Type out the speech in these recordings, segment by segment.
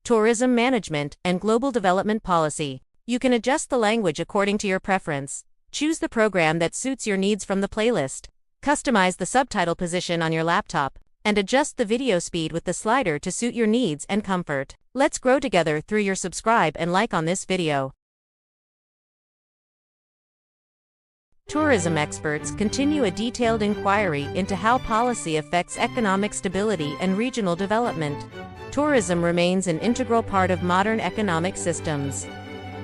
tourism management, and global development policy. You can adjust the language according to your preference. Choose the program that suits your needs from the playlist. Customize the subtitle position on your laptop, and adjust the video speed with the slider to suit your needs and comfort. Let's grow together through your subscribe and like on this video. Tourism experts continue a detailed inquiry into how policy affects economic stability and regional development. Tourism remains an integral part of modern economic systems.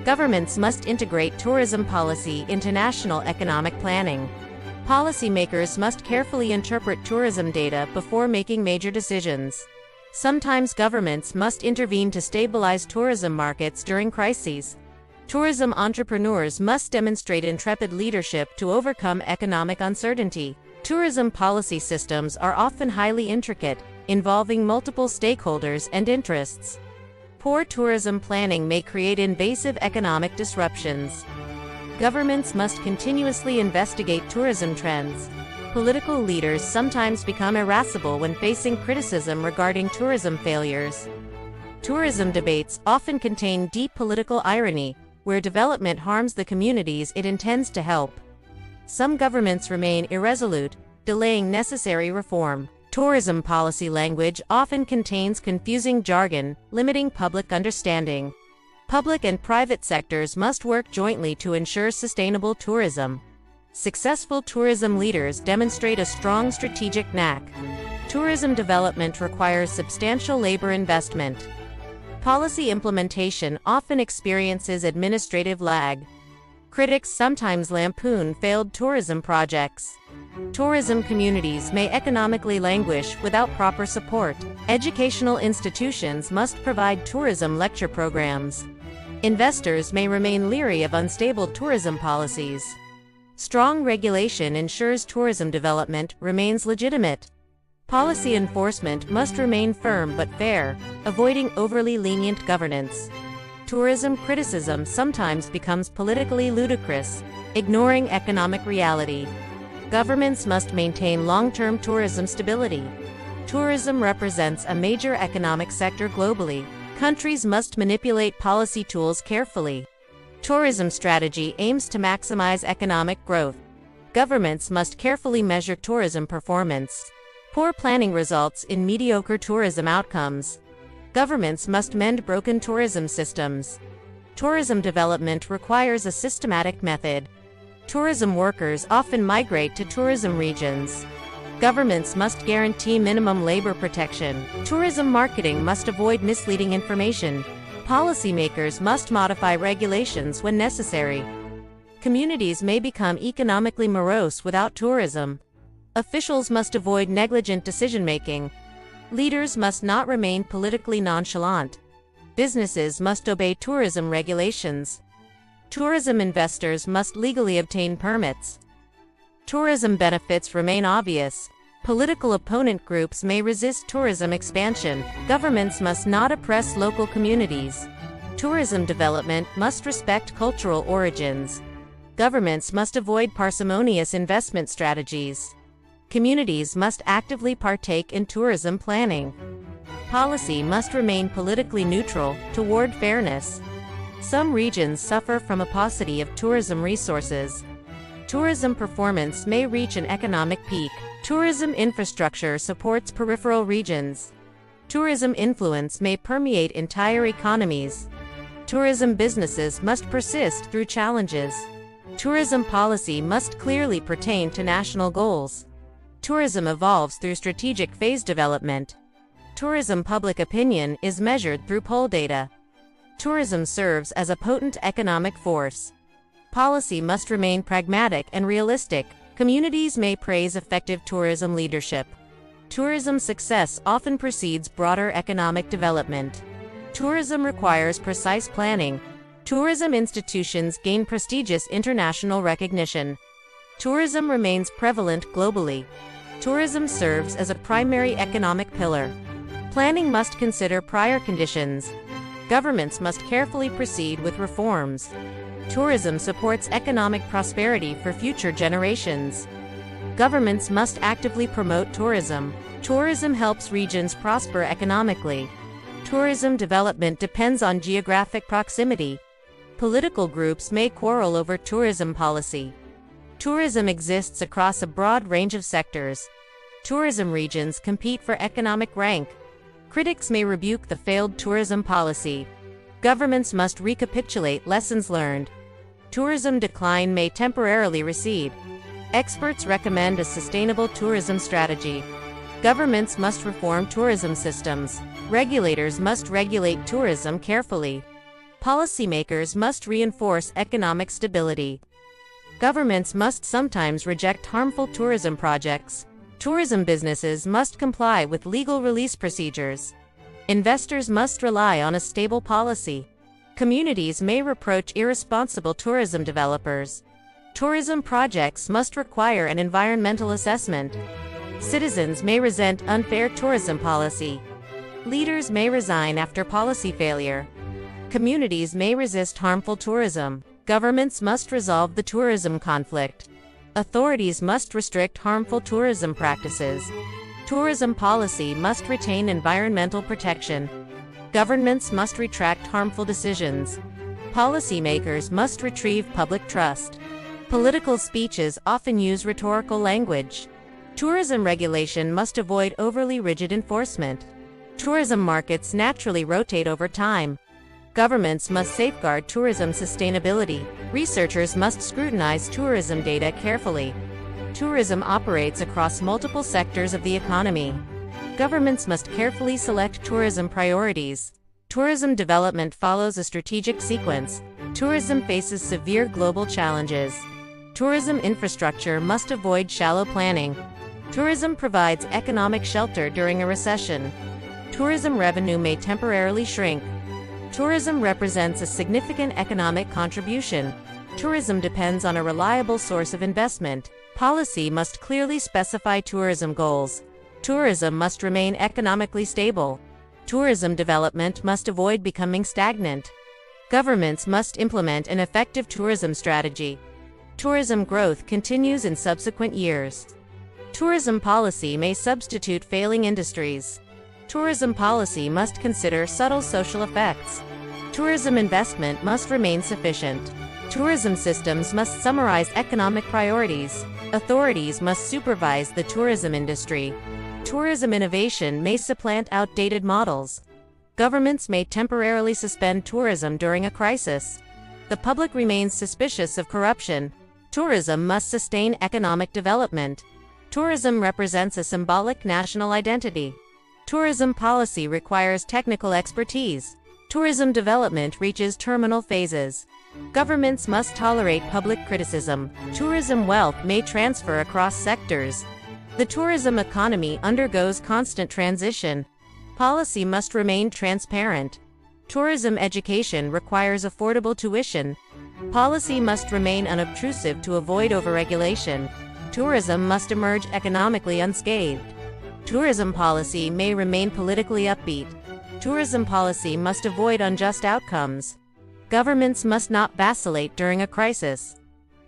Governments must integrate tourism policy into national economic planning. Policymakers must carefully interpret tourism data before making major decisions. Sometimes governments must intervene to stabilize tourism markets during crises. Tourism entrepreneurs must demonstrate intrepid leadership to overcome economic uncertainty. Tourism policy systems are often highly intricate, involving multiple stakeholders and interests. Poor tourism planning may create invasive economic disruptions. Governments must continuously investigate tourism trends. Political leaders sometimes become irascible when facing criticism regarding tourism failures. Tourism debates often contain deep political irony, where development harms the communities it intends to help. Some governments remain irresolute, delaying necessary reform. Tourism policy language often contains confusing jargon, limiting public understanding. Public and private sectors must work jointly to ensure sustainable tourism. Successful tourism leaders demonstrate a strong strategic knack. Tourism development requires substantial labor investment. Policy implementation often experiences administrative lag. Critics sometimes lampoon failed tourism projects. Tourism communities may economically languish without proper support. Educational institutions must provide tourism lecture programs. Investors may remain leery of unstable tourism policies. Strong regulation ensures tourism development remains legitimate. Policy enforcement must remain firm but fair, avoiding overly lenient governance. Tourism criticism sometimes becomes politically ludicrous, ignoring economic reality. Governments must maintain long-term tourism stability. Tourism represents a major economic sector globally. Countries must manipulate policy tools carefully. Tourism strategy aims to maximize economic growth. Governments must carefully measure tourism performance. Poor planning results in mediocre tourism outcomes. Governments must mend broken tourism systems. Tourism development requires a systematic method. Tourism workers often migrate to tourism regions. Governments must guarantee minimum labor protection. Tourism marketing must avoid misleading information. Policymakers must modify regulations when necessary. Communities may become economically morose without tourism. Officials must avoid negligent decision-making. Leaders must not remain politically nonchalant. Businesses must obey tourism regulations. Tourism investors must legally obtain permits. Tourism benefits remain obvious. Political opponent groups may resist tourism expansion. Governments must not oppress local communities. Tourism development must respect cultural origins. Governments must avoid parsimonious investment strategies. Communities must actively partake in tourism planning. Policy must remain politically neutral, toward fairness. Some regions suffer from a paucity of tourism resources. Tourism performance may reach an economic peak. Tourism infrastructure supports peripheral regions. Tourism influence may permeate entire economies. Tourism businesses must persist through challenges. Tourism policy must clearly pertain to national goals. Tourism evolves through strategic phase development. Tourism public opinion is measured through poll data. Tourism serves as a potent economic force. Policy must remain pragmatic and realistic. Communities may praise effective tourism leadership. Tourism success often precedes broader economic development. Tourism requires precise planning. Tourism institutions gain prestigious international recognition. Tourism remains prevalent globally. Tourism serves as a primary economic pillar. Planning must consider prior conditions. Governments must carefully proceed with reforms. Tourism supports economic prosperity for future generations. Governments must actively promote tourism. Tourism helps regions prosper economically. Tourism development depends on geographic proximity. Political groups may quarrel over tourism policy. Tourism exists across a broad range of sectors. Tourism regions compete for economic rank. Critics may rebuke the failed tourism policy. Governments must recapitulate lessons learned. Tourism decline may temporarily recede. Experts recommend a sustainable tourism strategy. Governments must reform tourism systems. Regulators must regulate tourism carefully. Policymakers must reinforce economic stability. Governments must sometimes reject harmful tourism projects. Tourism businesses must comply with legal release procedures. Investors must rely on a stable policy. Communities may reproach irresponsible tourism developers. Tourism projects must require an environmental assessment. Citizens may resent unfair tourism policy. Leaders may resign after policy failure. Communities may resist harmful tourism. Governments must resolve the tourism conflict. Authorities must restrict harmful tourism practices. Tourism policy must retain environmental protection. Governments must retract harmful decisions. Policymakers must retrieve public trust. Political speeches often use rhetorical language. Tourism regulation must avoid overly rigid enforcement. Tourism markets naturally rotate over time. Governments must safeguard tourism sustainability. Researchers must scrutinize tourism data carefully. Tourism operates across multiple sectors of the economy. Governments must carefully select tourism priorities. Tourism development follows a strategic sequence. Tourism faces severe global challenges. Tourism infrastructure must avoid shallow planning. Tourism provides economic shelter during a recession. Tourism revenue may temporarily shrink. Tourism represents a significant economic contribution. Tourism depends on a reliable source of investment. Policy must clearly specify tourism goals. Tourism must remain economically stable. Tourism development must avoid becoming stagnant. Governments must implement an effective tourism strategy. Tourism growth continues in subsequent years. Tourism policy may substitute failing industries. Tourism policy must consider subtle social effects. Tourism investment must remain sufficient. Tourism systems must summarize economic priorities. Authorities must supervise the tourism industry. Tourism innovation may supplant outdated models. Governments may temporarily suspend tourism during a crisis. The public remains suspicious of corruption. Tourism must sustain economic development. Tourism represents a symbolic national identity. Tourism policy requires technical expertise. Tourism development reaches terminal phases. Governments must tolerate public criticism. Tourism wealth may transfer across sectors. The tourism economy undergoes constant transition. Policy must remain transparent. Tourism education requires affordable tuition. Policy must remain unobtrusive to avoid overregulation. Tourism must emerge economically unscathed. Tourism policy may remain politically upbeat. Tourism policy must avoid unjust outcomes. Governments must not vacillate during a crisis.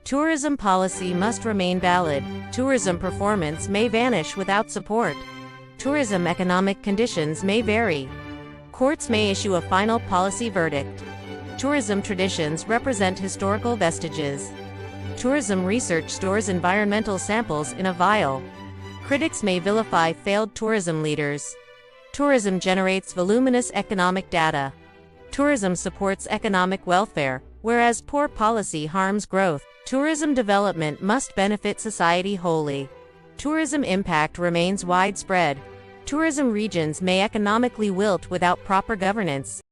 Tourism policy must remain valid. Tourism performance may vanish without support. Tourism economic conditions may vary. Courts may issue a final policy verdict. Tourism traditions represent historical vestiges. Tourism research stores environmental samples in a vial. Critics may vilify failed tourism leaders. Tourism generates voluminous economic data. Tourism supports economic welfare, whereas poor policy harms growth. Tourism development must benefit society wholly. Tourism impact remains widespread. Tourism regions may economically wilt without proper governance.